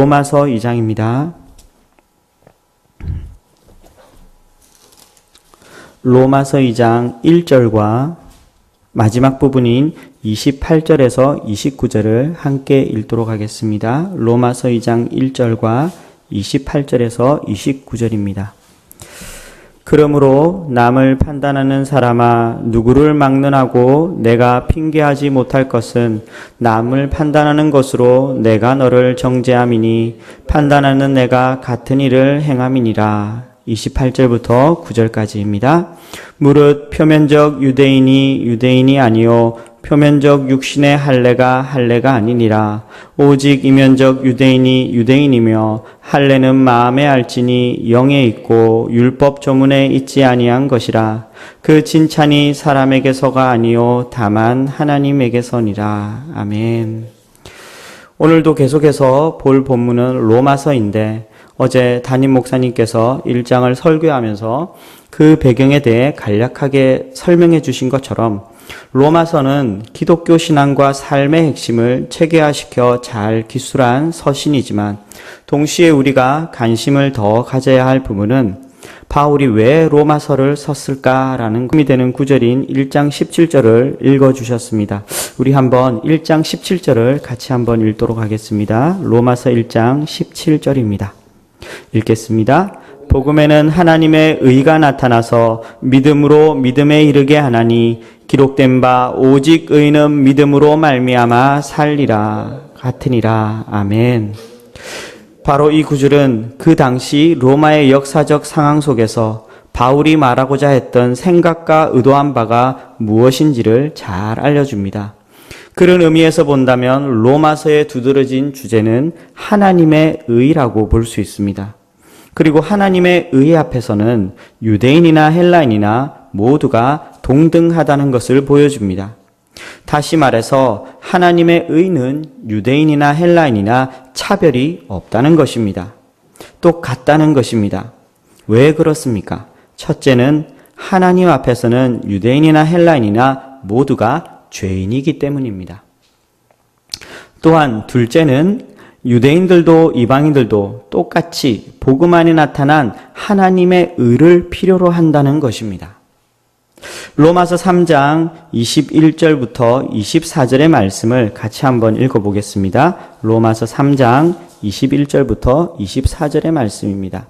로마서 2장입니다. 로마서 2장 1절과 마지막 부분인 28절에서 29절을 함께 읽도록 하겠습니다. 로마서 2장 1절과 28절에서 29절입니다. 그러므로 남을 판단하는 사람아, 누구를 막론하고 내가 핑계하지 못할 것은 남을 판단하는 것으로 내가 너를 정죄함이니 판단하는 내가 같은 일을 행함이니라. 28절부터 9절까지입니다. 무릇 표면적 유대인이 유대인이 아니요 표면적 육신의 할례가 할례가 아니니라. 오직 이면적 유대인이 유대인이며 할례는 마음에 알지니 영에 있고 율법 조문에 있지 아니한 것이라. 그 칭찬이 사람에게서가 아니요 다만 하나님에게서니라. 아멘. 오늘도 계속해서 볼 본문은 로마서인데, 어제 담임 목사님께서 1장을 설교하면서 그 배경에 대해 간략하게 설명해 주신 것처럼 로마서는 기독교 신앙과 삶의 핵심을 체계화시켜 잘 기술한 서신이지만, 동시에 우리가 관심을 더 가져야 할 부분은 바울이 왜 로마서를 썼을까라는 힘이 되는 구절인 1장 17절을 읽어주셨습니다. 우리 한번 1장 17절을 같이 한번 읽도록 하겠습니다. 로마서 1장 17절입니다. 읽겠습니다. 복음에는 하나님의 의가 나타나서 믿음으로 믿음에 이르게 하나니 기록된 바 오직 의는 믿음으로 말미암아 살리라 같으니라. 아멘. 바로 이 구절은 그 당시 로마의 역사적 상황 속에서 바울이 말하고자 했던 생각과 의도한 바가 무엇인지를 잘 알려줍니다. 그런 의미에서 본다면 로마서에 두드러진 주제는 하나님의 의라고 볼 수 있습니다. 그리고 하나님의 의 앞에서는 유대인이나 헬라인이나 모두가 동등하다는 것을 보여줍니다. 다시 말해서 하나님의 의는 유대인이나 헬라인이나 차별이 없다는 것입니다. 똑같다는 것입니다. 왜 그렇습니까? 첫째는 하나님 앞에서는 유대인이나 헬라인이나 모두가 죄인이기 때문입니다. 또한 둘째는 유대인들도 이방인들도 똑같이 복음 안에 나타난 하나님의 의를 필요로 한다는 것입니다. 로마서 3장 21절부터 24절의 말씀을 같이 한번 읽어보겠습니다. 로마서 3장 21절부터 24절의 말씀입니다.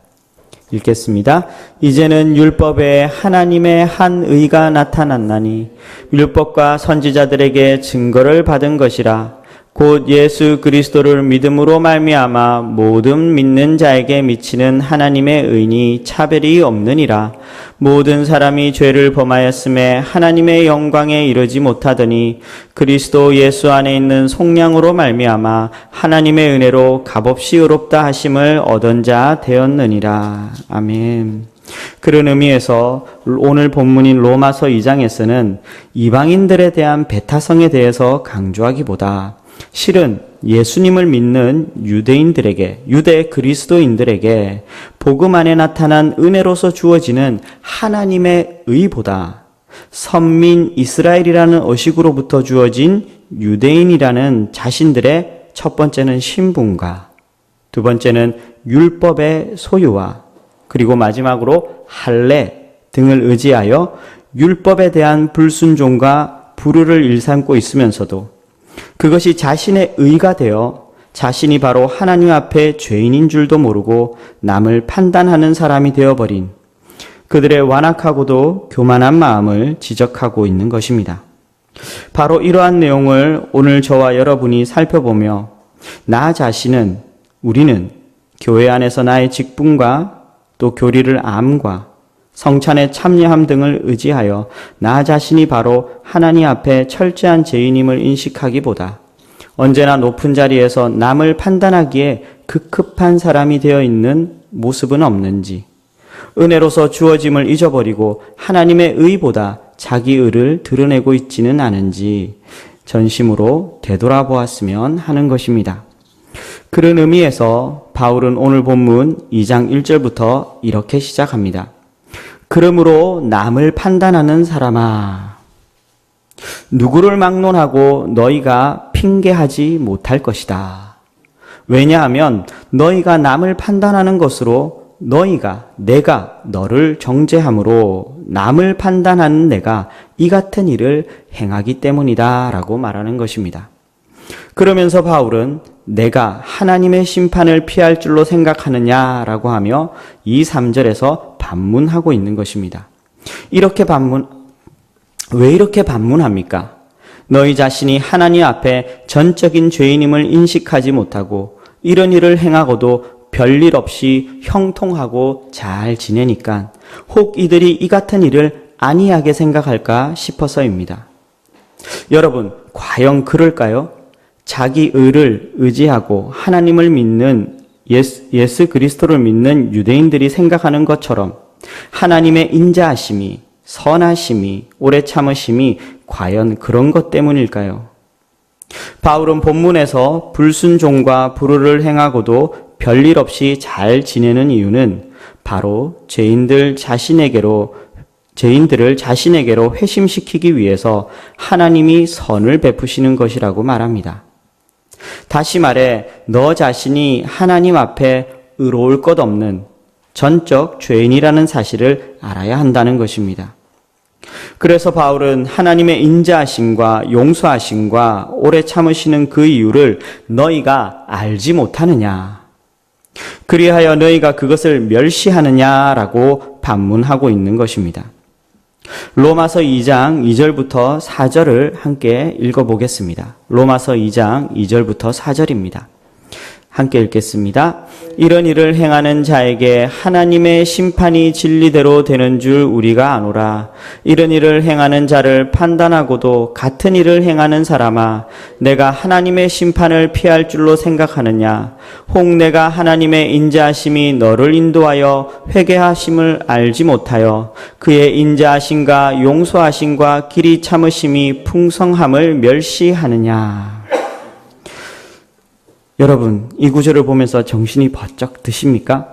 읽겠습니다. 이제는 율법에 하나님의 한 의가 나타났나니 율법과 선지자들에게 증거를 받은 것이라. 곧 예수 그리스도를 믿음으로 말미암아 모든 믿는 자에게 미치는 하나님의 의니 차별이 없느니라. 모든 사람이 죄를 범하였음에 하나님의 영광에 이르지 못하더니 그리스도 예수 안에 있는 속량으로 말미암아 하나님의 은혜로 값없이 의롭다 하심을 얻은 자 되었느니라. 아멘. 그런 의미에서 오늘 본문인 로마서 2장에서는 이방인들에 대한 배타성에 대해서 강조하기보다 실은 예수님을 믿는 유대인들에게, 유대 그리스도인들에게 복음 안에 나타난 은혜로서 주어지는 하나님의 의보다 선민 이스라엘이라는 어식으로부터 주어진 유대인이라는 자신들의 첫 번째는 신분과 두 번째는 율법의 소유와 그리고 마지막으로 할례 등을 의지하여 율법에 대한 불순종과 불의를 일삼고 있으면서도 그것이 자신의 의가 되어 자신이 바로 하나님 앞에 죄인인 줄도 모르고 남을 판단하는 사람이 되어버린 그들의 완악하고도 교만한 마음을 지적하고 있는 것입니다. 바로 이러한 내용을 오늘 저와 여러분이 살펴보며 나 자신은, 우리는 교회 안에서 나의 직분과 또 교리를 암과 성찬의 참여함 등을 의지하여 나 자신이 바로 하나님 앞에 철저한 죄인임을 인식하기보다 언제나 높은 자리에서 남을 판단하기에 급급한 사람이 되어 있는 모습은 없는지, 은혜로서 주어짐을 잊어버리고 하나님의 의보다 자기 의를 드러내고 있지는 않은지 전심으로 되돌아보았으면 하는 것입니다. 그런 의미에서 바울은 오늘 본문 2장 1절부터 이렇게 시작합니다. 그러므로 남을 판단하는 사람아, 누구를 막론하고 너희가 핑계하지 못할 것이다. 왜냐하면 너희가 남을 판단하는 것으로 내가 너를 정죄함으로 남을 판단하는 내가 이 같은 일을 행하기 때문이다 라고 말하는 것입니다. 그러면서 바울은 내가 하나님의 심판을 피할 줄로 생각하느냐라고 하며 이 3절에서 반문하고 있는 것입니다. 왜 이렇게 반문합니까? 너희 자신이 하나님 앞에 전적인 죄인임을 인식하지 못하고 이런 일을 행하고도 별일 없이 형통하고 잘 지내니까 혹 이들이 이 같은 일을 안이하게 생각할까 싶어서입니다. 여러분, 과연 그럴까요? 자기 의를 의지하고 하나님을 믿는 예수 그리스도를 믿는 유대인들이 생각하는 것처럼 하나님의 인자하심이, 선하심이, 오래 참으심이 과연 그런 것 때문일까요? 바울은 본문에서 불순종과 불의를 행하고도 별일 없이 잘 지내는 이유는 바로 죄인들을 자신에게로 회심시키기 위해서 하나님이 선을 베푸시는 것이라고 말합니다. 다시 말해 너 자신이 하나님 앞에 의로울 것 없는 전적 죄인이라는 사실을 알아야 한다는 것입니다. 그래서 바울은 하나님의 인자하심과 용서하심과 오래 참으시는 그 이유를 너희가 알지 못하느냐, 그리하여 너희가 그것을 멸시하느냐라고 반문하고 있는 것입니다. 로마서 2장 2절부터 4절을 함께 읽어보겠습니다. 로마서 2장 2절부터 4절입니다. 함께 읽겠습니다. 이런 일을 행하는 자에게 하나님의 심판이 진리대로 되는 줄 우리가 아노라. 이런 일을 행하는 자를 판단하고도 같은 일을 행하는 사람아, 내가 하나님의 심판을 피할 줄로 생각하느냐? 혹 내가 하나님의 인자하심이 너를 인도하여 회개하심을 알지 못하여 그의 인자하심과 용서하심과 길이 참으심이 풍성함을 멸시하느냐? 여러분, 이 구절을 보면서 정신이 번쩍 드십니까?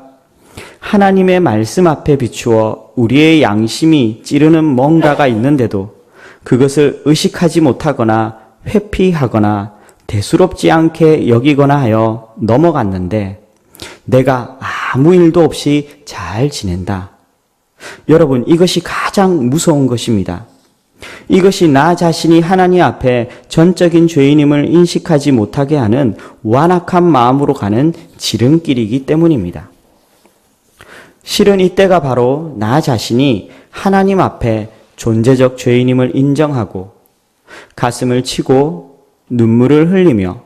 하나님의 말씀 앞에 비추어 우리의 양심이 찌르는 뭔가가 있는데도 그것을 의식하지 못하거나 회피하거나 대수롭지 않게 여기거나 하여 넘어갔는데 내가 아무 일도 없이 잘 지낸다. 여러분, 이것이 가장 무서운 것입니다. 이것이 나 자신이 하나님 앞에 전적인 죄인임을 인식하지 못하게 하는 완악한 마음으로 가는 지름길이기 때문입니다. 실은 이때가 바로 나 자신이 하나님 앞에 존재적 죄인임을 인정하고 가슴을 치고 눈물을 흘리며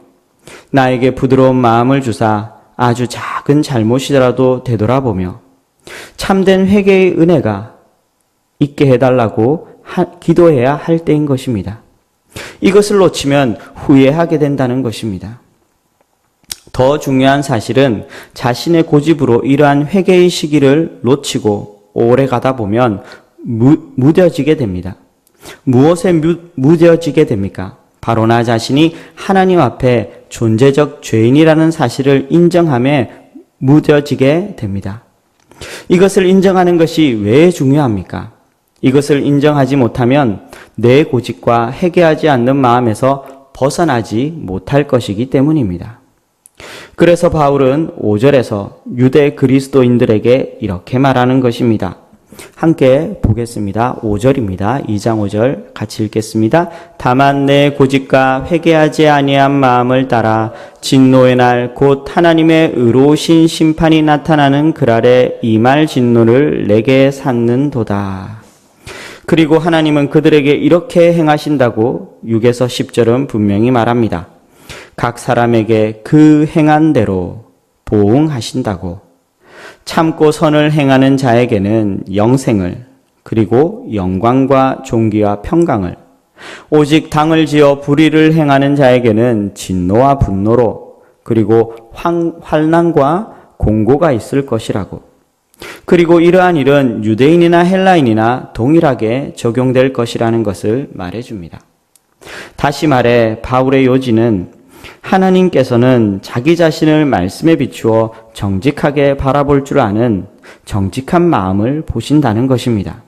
나에게 부드러운 마음을 주사 아주 작은 잘못이라도 되돌아보며 참된 회개의 은혜가 있게 해달라고 기도해야 할 때인 것입니다. 이것을 놓치면 후회하게 된다는 것입니다. 더 중요한 사실은 자신의 고집으로 이러한 회개의 시기를 놓치고 오래 가다 보면 무뎌지게 됩니다. 무엇에 무뎌지게 됩니까? 바로 나 자신이 하나님 앞에 존재적 죄인이라는 사실을 인정함에 무뎌지게 됩니다. 이것을 인정하는 것이 왜 중요합니까? 이것을 인정하지 못하면 내 고집과 회개하지 않는 마음에서 벗어나지 못할 것이기 때문입니다. 그래서 바울은 5절에서 유대 그리스도인들에게 이렇게 말하는 것입니다. 함께 보겠습니다. 5절입니다. 2장 5절 같이 읽겠습니다. 다만 내 고집과 회개하지 아니한 마음을 따라 진노의 날 곧 하나님의 의로우신 심판이 나타나는 그날에 이 말 진노를 내게 샀는도다. 그리고 하나님은 그들에게 이렇게 행하신다고 6에서 10절은 분명히 말합니다. 각 사람에게 그 행한 대로 보응하신다고. 참고 선을 행하는 자에게는 영생을, 그리고 영광과 존귀와 평강을, 오직 당을 지어 불의를 행하는 자에게는 진노와 분노로, 그리고 환난과 공고가 있을 것이라고. 그리고 이러한 일은 유대인이나 헬라인이나 동일하게 적용될 것이라는 것을 말해줍니다. 다시 말해 바울의 요지는 하나님께서는 자기 자신을 말씀에 비추어 정직하게 바라볼 줄 아는 정직한 마음을 보신다는 것입니다.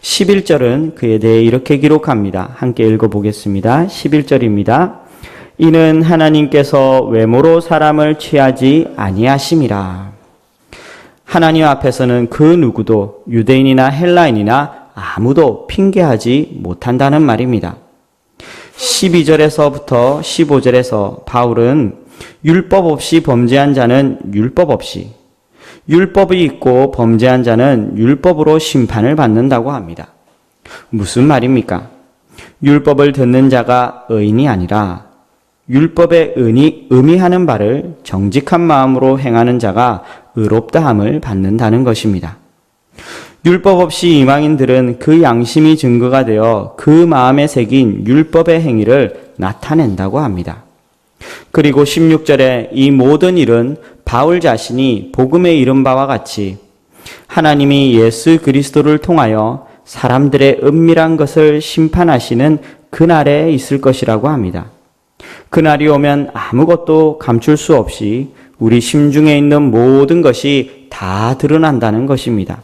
11절은 그에 대해 이렇게 기록합니다. 함께 읽어보겠습니다. 11절입니다. 이는 하나님께서 외모로 사람을 취하지 아니하심이라. 하나님 앞에서는 그 누구도 유대인이나 헬라인이나 아무도 핑계하지 못한다는 말입니다. 12절에서부터 15절에서 바울은 율법 없이 범죄한 자는 율법 없이, 율법이 있고 범죄한 자는 율법으로 심판을 받는다고 합니다. 무슨 말입니까? 율법을 듣는 자가 의인이 아니라 율법의 의미하는 바를 정직한 마음으로 행하는 자가 의롭다함을 받는다는 것입니다. 율법 없이 이방인들은 그 양심이 증거가 되어 그 마음에 새긴 율법의 행위를 나타낸다고 합니다. 그리고 16절에 이 모든 일은 바울 자신이 복음에 이른 바와 같이 하나님이 예수 그리스도를 통하여 사람들의 은밀한 것을 심판하시는 그날에 있을 것이라고 합니다. 그날이 오면 아무것도 감출 수 없이 우리 심중에 있는 모든 것이 다 드러난다는 것입니다.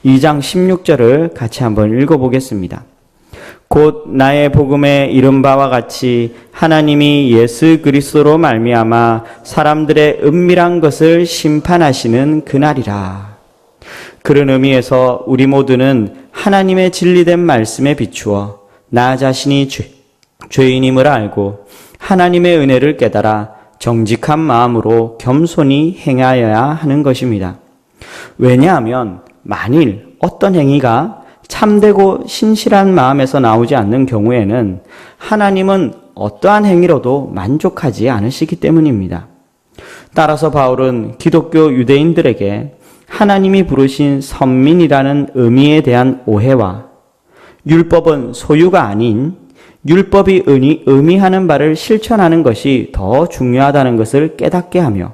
2장 16절을 같이 한번 읽어보겠습니다. 곧 나의 복음에 이른 바와 같이 하나님이 예수 그리스도로 말미암아 사람들의 은밀한 것을 심판하시는 그날이라. 그런 의미에서 우리 모두는 하나님의 진리된 말씀에 비추어 나 자신이 죄인임을 알고 하나님의 은혜를 깨달아 정직한 마음으로 겸손히 행하여야 하는 것입니다. 왜냐하면 만일 어떤 행위가 참되고 신실한 마음에서 나오지 않는 경우에는 하나님은 어떠한 행위로도 만족하지 않으시기 때문입니다. 따라서 바울은 기독교 유대인들에게 하나님이 부르신 선민이라는 의미에 대한 오해와 율법은 소유가 아닌 율법이 의미하는 바를 실천하는 것이 더 중요하다는 것을 깨닫게 하며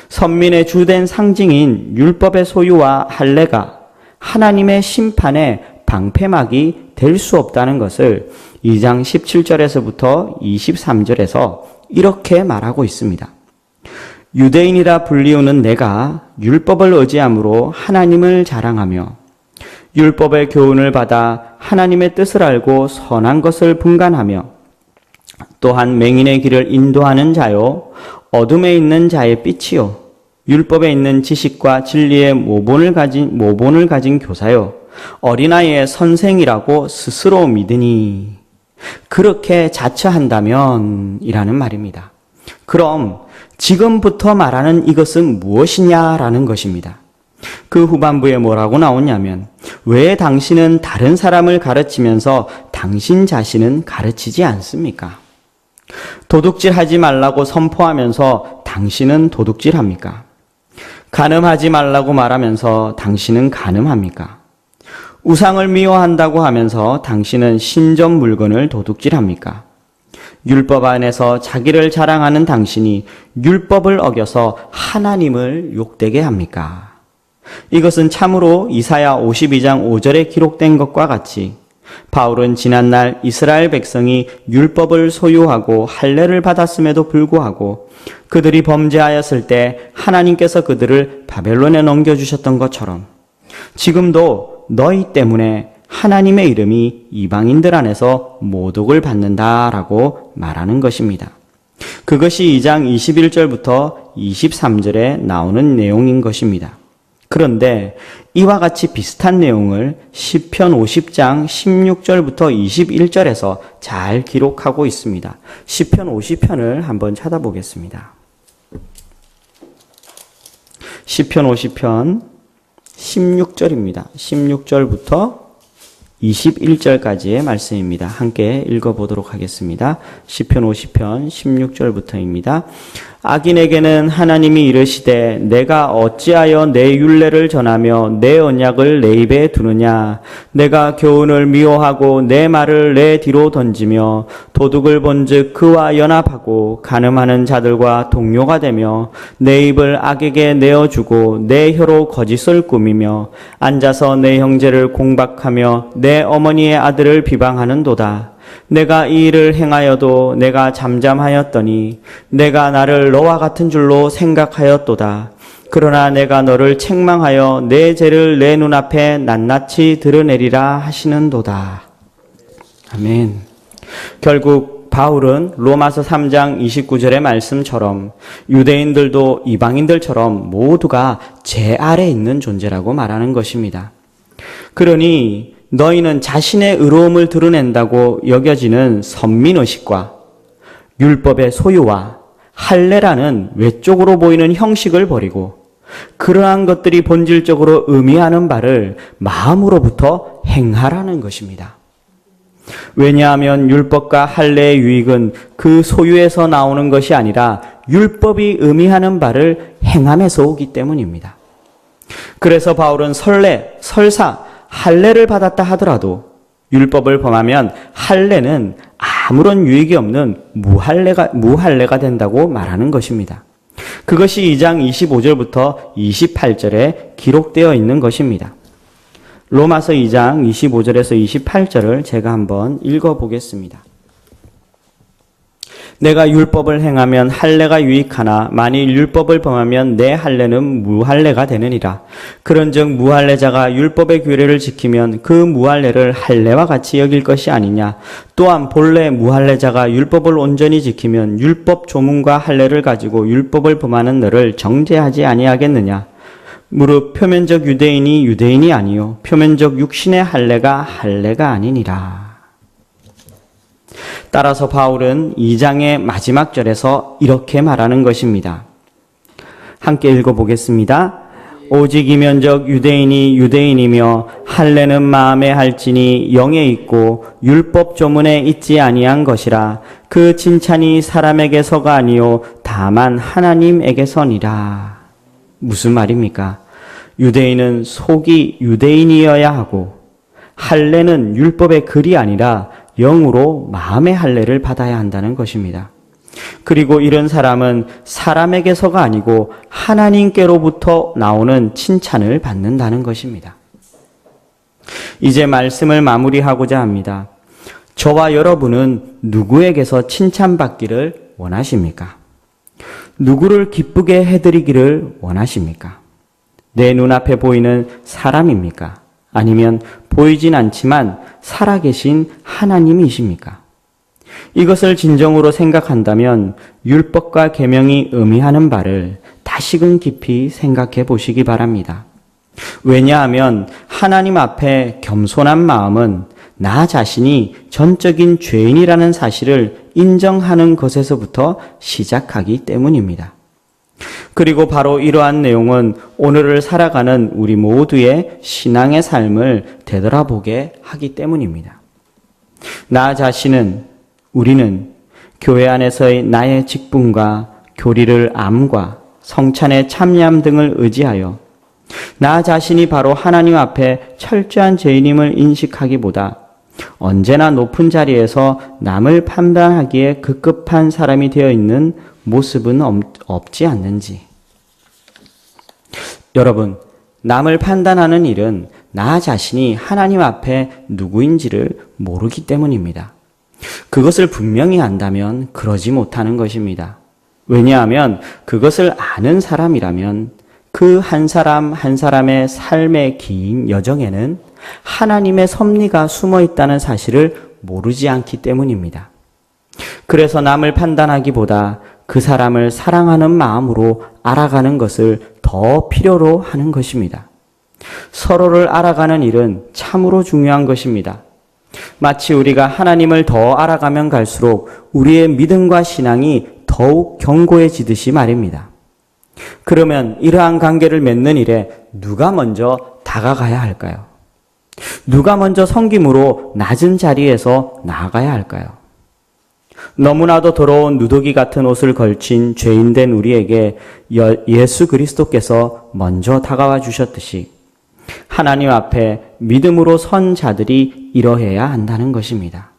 선민의 주된 상징인 율법의 소유와 할례가 하나님의 심판의 방패막이 될 수 없다는 것을 2장 17절에서부터 23절에서 이렇게 말하고 있습니다. 유대인이라 불리우는 내가 율법을 의지함으로 하나님을 자랑하며 율법의 교훈을 받아 하나님의 뜻을 알고 선한 것을 분간하며 또한 맹인의 길을 인도하는 자요 어둠에 있는 자의 빛이요 율법에 있는 지식과 진리의 모본을 가진 교사요 어린아이의 선생이라고 스스로 믿으니 그렇게 자처한다면 이라는 말입니다. 그럼 지금부터 말하는 이것은 무엇이냐라는 것입니다. 그 후반부에 뭐라고 나오냐면 왜 당신은 다른 사람을 가르치면서 당신 자신은 가르치지 않습니까? 도둑질하지 말라고 선포하면서 당신은 도둑질합니까? 간음하지 말라고 말하면서 당신은 간음합니까? 우상을 미워한다고 하면서 당신은 신전 물건을 도둑질합니까? 율법 안에서 자기를 자랑하는 당신이 율법을 어겨서 하나님을 욕되게 합니까? 이것은 참으로 이사야 52장 5절에 기록된 것과 같이 바울은 지난날 이스라엘 백성이 율법을 소유하고 할례를 받았음에도 불구하고 그들이 범죄하였을 때 하나님께서 그들을 바벨론에 넘겨주셨던 것처럼 지금도 너희 때문에 하나님의 이름이 이방인들 안에서 모독을 받는다라고 말하는 것입니다. 그것이 2장 21절부터 23절에 나오는 내용인 것입니다. 그런데 이와 같이 비슷한 내용을 시편 50장 16절부터 21절에서 잘 기록하고 있습니다. 시편 50편을 한번 찾아보겠습니다. 시편 50편 16절입니다. 16절부터 21절까지의 말씀입니다. 함께 읽어보도록 하겠습니다. 시편 50편 16절부터입니다. 악인에게는 하나님이 이르시되 내가 어찌하여 내 율례를 전하며 내 언약을 내 입에 두느냐. 내가 교훈을 미워하고 내 말을 내 뒤로 던지며 도둑을 본즉 그와 연합하고 간음하는 자들과 동료가 되며 내 입을 악에게 내어주고 내 혀로 거짓을 꾸미며 앉아서 내 형제를 공박하며 내 어머니의 아들을 비방하는도다. 내가 이 일을 행하여도 내가 잠잠하였더니 내가 나를 너와 같은 줄로 생각하였도다. 그러나 내가 너를 책망하여 내 죄를 내 눈앞에 낱낱이 드러내리라 하시는도다. 아멘. 결국 바울은 로마서 3장 29절의 말씀처럼 유대인들도 이방인들처럼 모두가 제 아래 있는 존재라고 말하는 것입니다. 그러니 너희는 자신의 의로움을 드러낸다고 여겨지는 선민의식과 율법의 소유와 할례라는 외적으로 보이는 형식을 버리고 그러한 것들이 본질적으로 의미하는 바를 마음으로부터 행하라는 것입니다. 왜냐하면 율법과 할례의 유익은 그 소유에서 나오는 것이 아니라 율법이 의미하는 바를 행함에서 오기 때문입니다. 그래서 바울은 설사 할례를 받았다 하더라도 율법을 범하면 할례는 아무런 유익이 없는 무할례가 된다고 말하는 것입니다. 그것이 2장 25절부터 28절에 기록되어 있는 것입니다. 로마서 2장 25절에서 28절을 제가 한번 읽어보겠습니다. 내가 율법을 행하면 할례가 유익하나 만일 율법을 범하면 내 할례는 무할례가 되느니라. 그런즉 무할례자가 율법의 규례를 지키면 그 무할례를 할례와 같이 여길 것이 아니냐. 또한 본래 무할례자가 율법을 온전히 지키면 율법 조문과 할례를 가지고 율법을 범하는 너를 정죄하지 아니하겠느냐. 무릇 표면적 유대인이 유대인이 아니요 표면적 육신의 할례가 할례가 아니니라. 따라서 바울은 2장의 마지막 절에서 이렇게 말하는 것입니다. 함께 읽어보겠습니다. 오직 이면적 유대인이 유대인이며 할례는 마음에 할지니 영에 있고 율법 조문에 있지 아니한 것이라. 그 칭찬이 사람에게서가 아니요 다만 하나님에게서니라. 무슨 말입니까? 유대인은 속이 유대인이어야 하고 할례는 율법의 글이 아니라 영으로 마음의 할례를 받아야 한다는 것입니다. 그리고 이런 사람은 사람에게서가 아니고 하나님께로부터 나오는 칭찬을 받는다는 것입니다. 이제 말씀을 마무리하고자 합니다. 저와 여러분은 누구에게서 칭찬받기를 원하십니까? 누구를 기쁘게 해드리기를 원하십니까? 내 눈앞에 보이는 사람입니까? 아니면 보이진 않지만 살아계신 하나님이십니까? 이것을 진정으로 생각한다면 율법과 계명이 의미하는 바를 다시금 깊이 생각해 보시기 바랍니다. 왜냐하면 하나님 앞에 겸손한 마음은 나 자신이 전적인 죄인이라는 사실을 인정하는 것에서부터 시작하기 때문입니다. 그리고 바로 이러한 내용은 오늘을 살아가는 우리 모두의 신앙의 삶을 되돌아보게 하기 때문입니다. 나 자신은, 우리는 교회 안에서의 나의 직분과 교리를 암과 성찬의 참여함 등을 의지하여 나 자신이 바로 하나님 앞에 철저한 죄인임을 인식하기보다 언제나 높은 자리에서 남을 판단하기에 급급한 사람이 되어 있는 모습은 없지 않는지. 여러분, 남을 판단하는 일은 나 자신이 하나님 앞에 누구인지를 모르기 때문입니다. 그것을 분명히 안다면 그러지 못하는 것입니다. 왜냐하면 그것을 아는 사람이라면 그 한 사람 한 사람의 삶의 긴 여정에는 하나님의 섭리가 숨어 있다는 사실을 모르지 않기 때문입니다. 그래서 남을 판단하기보다 그 사람을 사랑하는 마음으로 알아가는 것을 더 필요로 하는 것입니다. 서로를 알아가는 일은 참으로 중요한 것입니다. 마치 우리가 하나님을 더 알아가면 갈수록 우리의 믿음과 신앙이 더욱 견고해지듯이 말입니다. 그러면 이러한 관계를 맺는 일에 누가 먼저 다가가야 할까요? 누가 먼저 섬김으로 낮은 자리에서 나아가야 할까요? 너무나도 더러운 누더기 같은 옷을 걸친 죄인된 우리에게 예수 그리스도께서 먼저 다가와 주셨듯이 하나님 앞에 믿음으로 선 자들이 이러해야 한다는 것입니다.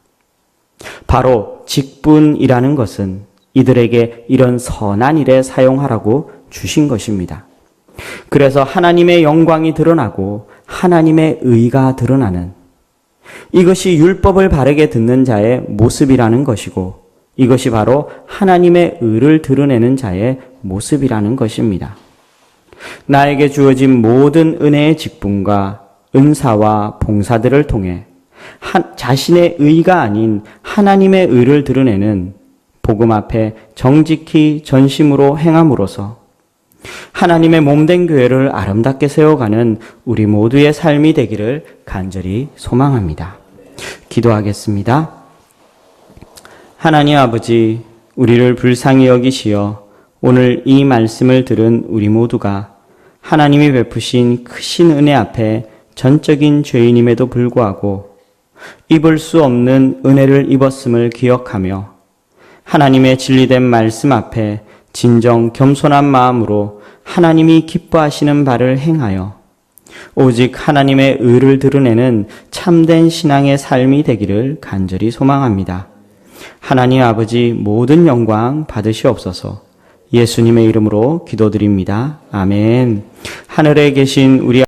바로 직분이라는 것은 이들에게 이런 선한 일에 사용하라고 주신 것입니다. 그래서 하나님의 영광이 드러나고 하나님의 의가 드러나는 이것이 율법을 바르게 듣는 자의 모습이라는 것이고 이것이 바로 하나님의 의를 드러내는 자의 모습이라는 것입니다. 나에게 주어진 모든 은혜의 직분과 은사와 봉사들을 통해 자신의 의가 아닌 하나님의 의를 드러내는 복음 앞에 정직히 전심으로 행함으로써 하나님의 몸된 교회를 아름답게 세워가는 우리 모두의 삶이 되기를 간절히 소망합니다. 기도하겠습니다. 하나님 아버지, 우리를 불쌍히 여기시어 오늘 이 말씀을 들은 우리 모두가 하나님이 베푸신 크신 은혜 앞에 전적인 죄인임에도 불구하고 입을 수 없는 은혜를 입었음을 기억하며 하나님의 진리된 말씀 앞에 진정 겸손한 마음으로 하나님이 기뻐하시는 바를 행하여 오직 하나님의 의를 드러내는 참된 신앙의 삶이 되기를 간절히 소망합니다. 하나님 아버지, 모든 영광 받으시옵소서. 예수님의 이름으로 기도드립니다. 아멘. 하늘에 계신 우리